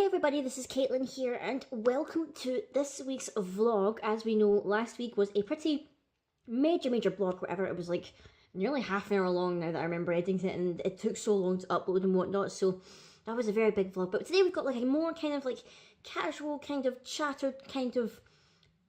everybody, this is Caitlin here and welcome to this week's vlog. As we know, last week was a pretty major vlog, whatever. It was like nearly half an hour long now that I remember editing it, and it took so long to upload and whatnot, so that was a very big vlog. But today we've got like a more kind of like casual, kind of chattered, kind of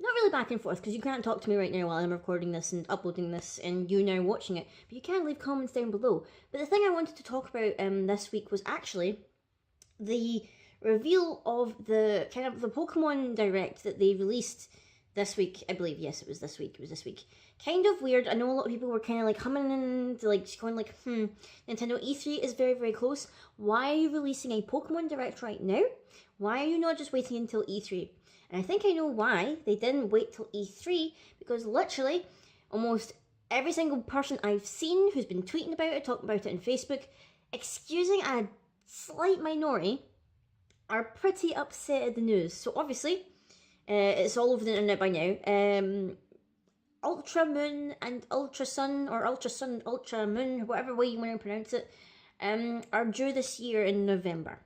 not really back and forth, because you can't talk to me right now while I'm recording this and uploading this and you now watching it, but you can leave comments down below. But the thing I wanted to talk about this week was actually the reveal of the kind of the Pokemon Direct that they released this week. I believe, yes, it was this week. Kind of weird. I know a lot of people were kind of like humming and like going like, Nintendo E3 is very close. Why are you releasing a Pokemon Direct right now? Why are you not just waiting until E3? And I think I know why they didn't wait till E3, because literally almost every single person I've seen who's been tweeting about it, talking about it on Facebook, excusing a slight minority, are pretty upset at the news. So obviously, it's all over the internet by now. Ultra Moon and Ultra Sun, or Ultra Sun, Ultra Moon, whatever way you want to pronounce it, are due this year in November.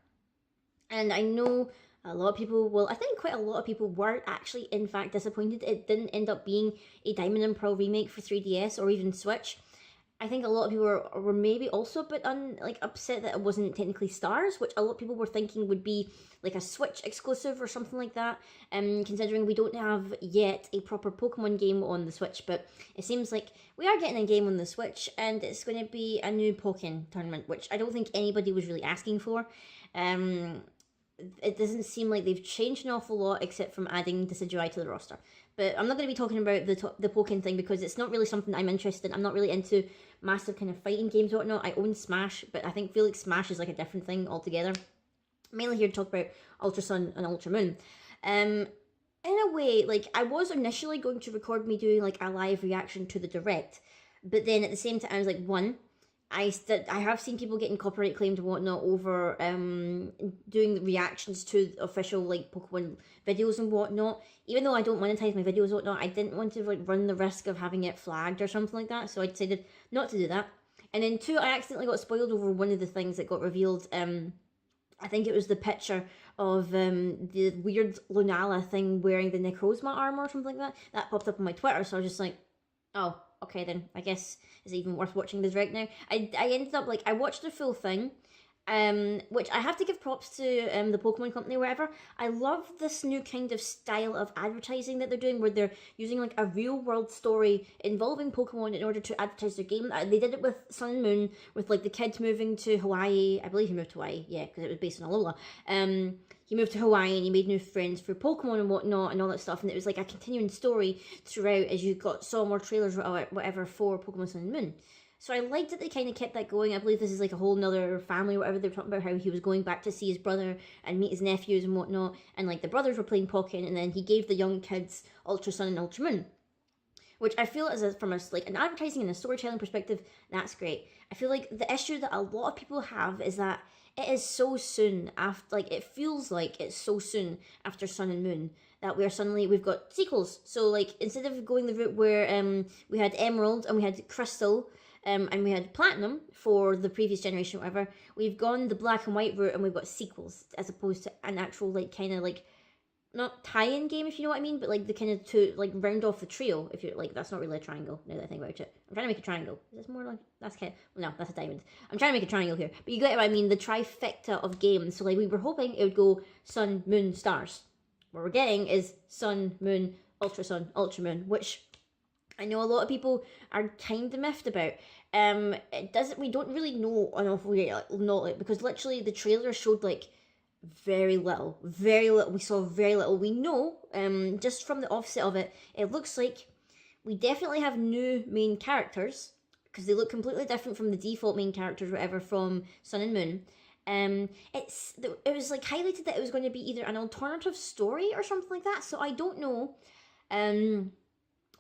And I know a lot of people, well, I think quite a lot of people were actually in fact disappointed it didn't end up being a Diamond and Pearl remake for 3DS or even Switch. I think a lot of people were maybe also a bit upset that it wasn't technically Stars, which a lot of people were thinking would be like a Switch exclusive or something like that, considering we don't have yet a proper Pokemon game on the Switch. But it seems like we are getting a game on the Switch, and it's going to be a new Pokken tournament, which I don't think anybody was really asking for. It doesn't seem like they've changed an awful lot, except from adding Decidueye to the roster. But I'm not going to be talking about the Pokken thing, because it's not really something I'm interested in. I'm not really into massive kind of fighting games or whatnot. I own Smash, but I think Felix Smash is like a different thing altogether. I'm mainly here to talk about Ultra Sun and Ultra Moon. In a way, like, I was initially going to record me doing like a live reaction to the Direct, but then at the same time I was like, one, I have seen people getting copyright claimed and whatnot over doing reactions to official like Pokemon videos and whatnot. Even though I don't monetize my videos and whatnot, I didn't want to like run the risk of having it flagged or something like that, so I decided not to do that. And then two, I accidentally got spoiled over one of the things that got revealed. I think it was the picture of the weird Lunala thing wearing the Necrozma armor or something like that. That popped up on my Twitter, so I was just like, oh, okay then, I guess it's even worth watching the Direct now. I ended up, like, I watched the full thing, which I have to give props to the Pokemon Company or whatever. I love this new kind of style of advertising that they're doing, where they're using like a real world story involving Pokemon in order to advertise their game. They did it with Sun and Moon, with like the kids moving to Hawaii. I believe he moved to Hawaii, yeah, because it was based on Alola. He moved to Hawaii and he made new friends through Pokemon and whatnot and all that stuff, and it was like a continuing story throughout as you saw more trailers or whatever for Pokemon Sun and Moon. So I liked that they kind of kept that going. I believe this is like a whole nother family or whatever. They were talking about how he was going back to see his brother and meet his nephews and whatnot, and like the brothers were playing Pokken, and then he gave the young kids Ultra Sun and Ultra Moon, which I feel from like an advertising and a storytelling perspective, that's great. I feel like the issue that a lot of people have is that it is so soon after, like, it feels like it's so soon after Sun and Moon that we've got sequels. So like, instead of going the route where we had Emerald and we had Crystal, and we had Platinum for the previous generation or whatever, we've gone the Black and White route and we've got sequels, as opposed to an actual like kind of like, not tie-in game, if you know what I mean, but like the kind of to like round off the trio, if you're like, that's not really a triangle now that I think about it. I'm trying to make a triangle. Is this more like, that's kind of, well, no, that's a diamond. I'm trying to make a triangle here, but you get what I mean, the trifecta of games. So like, we were hoping it would go Sun, Moon, Stars. What we're getting is Sun, Moon, Ultra Sun, Ultra Moon, which I know a lot of people are kind of miffed about. We don't really know an awful lot, because literally the trailer showed like very little. We saw very little. We know, just from the offset of it, it looks like we definitely have new main characters, because they look completely different from the default main characters, whatever, from Sun and Moon. It was like highlighted that it was going to be either an alternative story or something like that, so I don't know.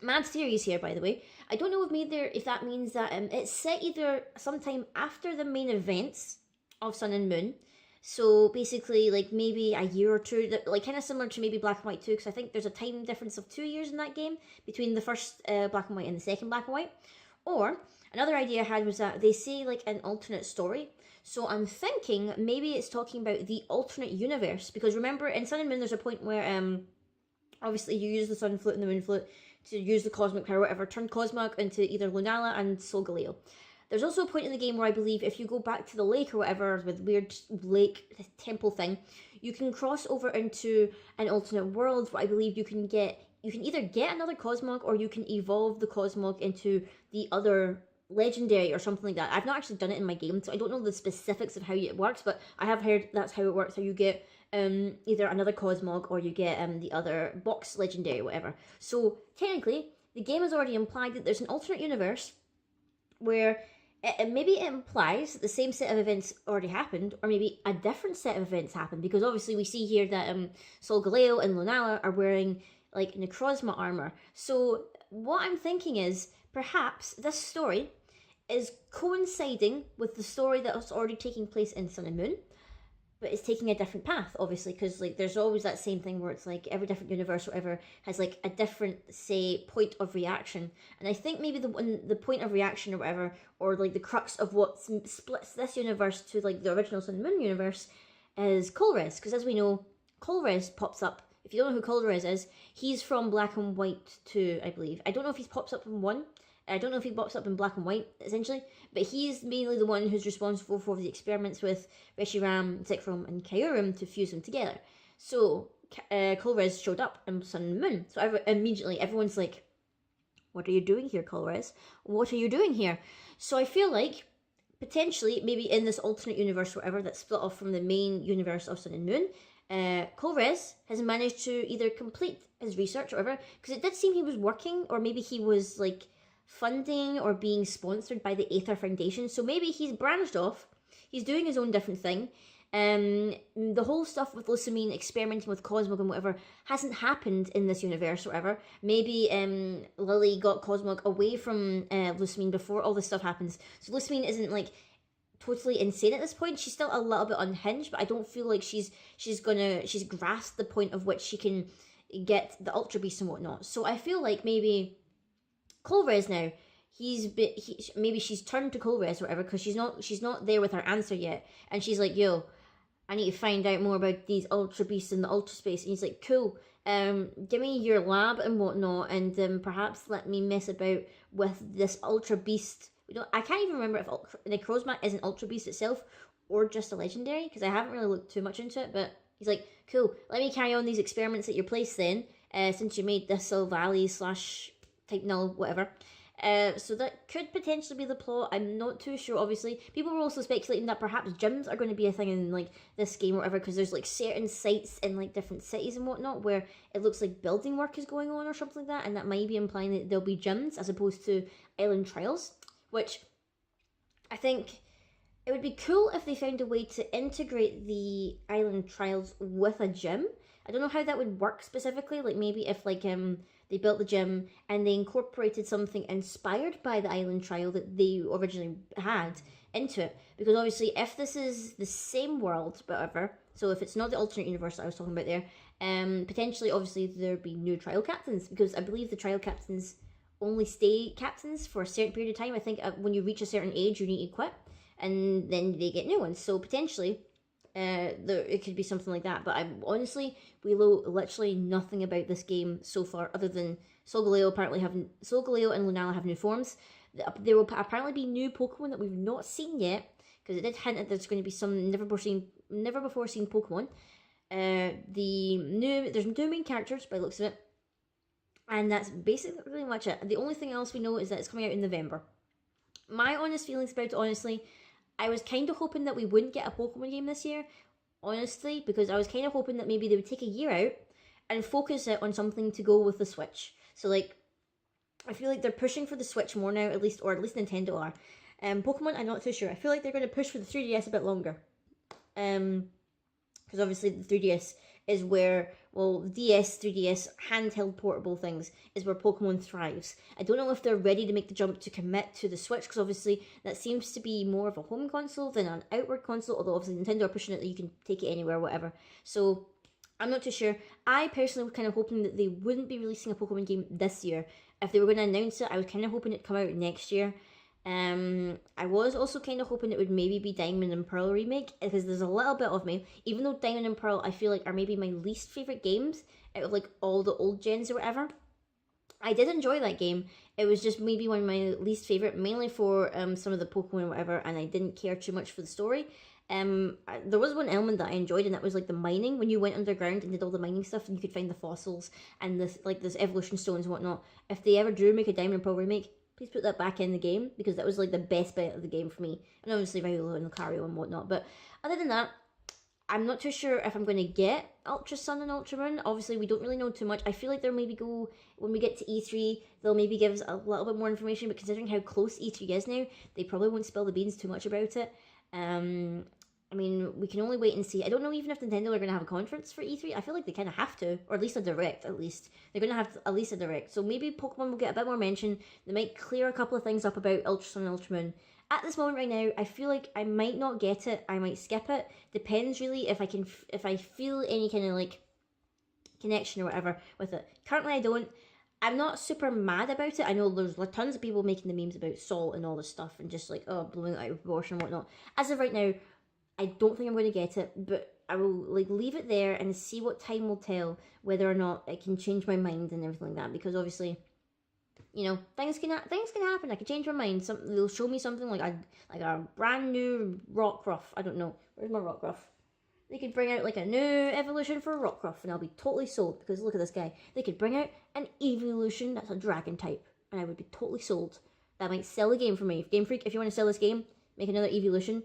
Mad theories here, by the way. I don't know if that means that it's set either sometime after the main events of Sun and Moon. So basically, like maybe a year or two, like kind of similar to maybe Black and White 2, because I think there's a time difference of 2 years in that game between the first Black and White and the second Black and White. Or another idea I had was that they say like an alternate story. So I'm thinking maybe it's talking about the alternate universe, because remember in Sun and Moon there's a point where obviously you use the Sun Flute and the Moon Flute to use the cosmic power, whatever, turn Cosmog into either Lunala and Solgaleo. There's also a point in the game where I believe if you go back to the lake or whatever, with weird lake temple thing, you can cross over into an alternate world where I believe you can either get another Cosmog or you can evolve the Cosmog into the other legendary or something like that. I've not actually done it in my game, so I don't know the specifics of how it works, but I have heard that's how it works, how you get either another Cosmog or you get the other box legendary or whatever. So technically, the game has already implied that there's an alternate universe where maybe it implies the same set of events already happened, or maybe a different set of events happened, because obviously we see here that Solgaleo and Lunala are wearing like Necrozma armor. So what I'm thinking is perhaps this story is coinciding with the story that was already taking place in Sun and Moon, but it's taking a different path, obviously, because like there's always that same thing where it's like every different universe or whatever has like a different, say, point of reaction. And I think maybe the point of reaction or whatever, or like the crux of what splits this universe to like the original Sun and Moon universe is Colress, because as we know, Colress pops up. If you don't know who Colress is, he's from Black and White 2, I believe. I don't know if he pops up in 1. I don't know if he pops up in Black and White, essentially, but he's mainly the one who's responsible for the experiments with Reshiram, Zekrom, and Kyurem to fuse them together. So, Colress showed up in Sun and Moon. So immediately everyone's like, what are you doing here, Colress? What are you doing here? So I feel like, potentially, maybe in this alternate universe or whatever that's split off from the main universe of Sun and Moon, Colress has managed to either complete his research or whatever, because it did seem he was working, or maybe he was like funding or being sponsored by the Aether Foundation. So maybe he's branched off, he's doing his own different thing. The whole stuff with Lusamine experimenting with Cosmog and whatever hasn't happened in this universe or whatever. Maybe Lily got Cosmog away from Lusamine before all this stuff happens. So Lusamine isn't like totally insane at this point. She's still a little bit unhinged, but I don't feel like she's grasped the point of which she can get the Ultra Beast and whatnot. So I feel like maybe Colress now, maybe she's turned to Colress or whatever, because she's not there with her answer yet, and she's like, yo, I need to find out more about these Ultra Beasts in the Ultra Space. And he's like, cool, give me your lab and whatnot, and perhaps let me mess about with this Ultra Beast. I can't even remember if Necrozma is an Ultra Beast itself or just a legendary, because I haven't really looked too much into it. But he's like, cool, let me carry on these experiments at your place then, since you made this Valley / type null, whatever. So that could potentially be the plot. I'm not too sure, obviously. People were also speculating that perhaps gyms are going to be a thing in like this game or whatever, because there's like certain sites in like different cities and whatnot where it looks like building work is going on or something like that, and that might be implying that there'll be gyms as opposed to island trials, which I think it would be cool if they found a way to integrate the island trials with a gym. I don't know how that would work specifically, like maybe if like they built the gym and they incorporated something inspired by the island trial that they originally had into it. Because obviously, if this is the same world, whatever, so if it's not the alternate universe that I was talking about there, potentially, obviously, there'd be new trial captains. Because I believe the trial captains only stay captains for a certain period of time. I think when you reach a certain age, you need to quit, and then they get new ones. So potentially, it could be something like that. But we know literally nothing about this game so far, other than Solgaleo and Lunala have new forms. There will apparently be new Pokemon that we've not seen yet, because it did hint that there's going to be some never before seen Pokemon. There's two main characters by the looks of it, and that's basically pretty much it. The only thing else we know is that it's coming out in November. My honest feelings about it, honestly, I was kind of hoping that we wouldn't get a Pokemon game this year, honestly, because I was kind of hoping that maybe they would take a year out and focus it on something to go with the Switch. So, like, I feel like they're pushing for the Switch more now, at least Nintendo are. Pokemon, I'm not too sure. I feel like they're going to push for the 3DS a bit longer. Because obviously the 3DS is where, well, the DS, 3DS, handheld portable things is where Pokemon thrives. I don't know if they're ready to make the jump to commit to the Switch, because obviously that seems to be more of a home console than an outward console, although obviously Nintendo are pushing it that you can take it anywhere, whatever. So, I'm not too sure. I personally was kind of hoping that they wouldn't be releasing a Pokemon game this year. If they were going to announce it, I was kind of hoping it'd come out next year. I was also kind of hoping it would maybe be Diamond and Pearl remake, because there's a little bit of me, even though Diamond and Pearl I feel like are maybe my least favorite games out of like all the old gens or whatever. I did enjoy that game. It was just maybe one of my least favorite, mainly for some of the Pokemon or whatever, and I didn't care too much for the story. There was one element that I enjoyed, and that was like the mining. When you went underground and did all the mining stuff, and you could find the fossils and this evolution stones and whatnot. If they ever do make a Diamond and Pearl remake, please put that back in the game, because that was like the best bit of the game for me. And obviously Regular and Lucario and whatnot. But other than that, I'm not too sure if I'm going to get Ultra Sun and Ultra Moon. Obviously, we don't really know too much. I feel like they'll maybe go, when we get to E3, they'll maybe give us a little bit more information, but considering how close E3 is now, they probably won't spill the beans too much about it. I mean, we can only wait and see. I don't know even if Nintendo are going to have a conference for E3. I feel like they kind of have to, or at least a direct, at least. They're going to have at least a direct. So maybe Pokemon will get a bit more mention. They might clear a couple of things up about Ultra Sun and Ultra Moon. At this moment right now, I feel like I might not get it. I might skip it. Depends really if I feel any kind of like connection or whatever with it. Currently, I don't. I'm not super mad about it. I know there's tons of people making the memes about salt and all this stuff and just like, oh, blowing it out of proportion and whatnot. As of right now, I don't think I'm going to get it, but I will like leave it there and see what time will tell whether or not it can change my mind and everything like that. Because obviously, you know, things can happen. I could change my mind. They'll show me something like a brand new Rockruff. I don't know. Where's my Rockruff? They could bring out like a new evolution for Rockruff, and I'll be totally sold, because look at this guy. They could bring out an evolution that's a dragon type, and I would be totally sold. That might sell the game for me. Game Freak, if you want to sell this game, make another evolution,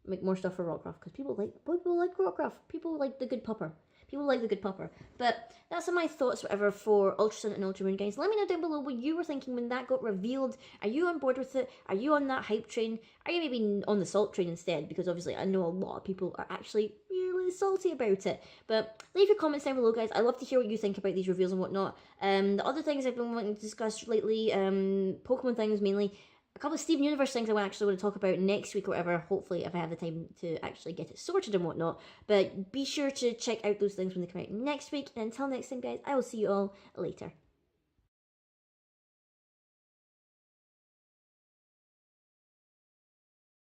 make more stuff for Rockruff, because people like Rockruff. People like the good pupper. People like the good pupper. But that's my thoughts, whatever, for Ultra Sun and Ultra Moon, guys. Let me know down below what you were thinking when that got revealed. Are you on board with it? Are you on that hype train? Are you maybe on the salt train instead? Because obviously I know a lot of people are actually really salty about it. But leave your comments down below, guys. I love to hear what you think about these reveals and whatnot. The other things I've been wanting to discuss lately, Pokemon things mainly. A couple of Steven Universe things I actually want to talk about next week or whatever, hopefully, if I have the time to actually get it sorted and whatnot. But be sure to check out those things when they come out next week. And until next time, guys, I will see you all later.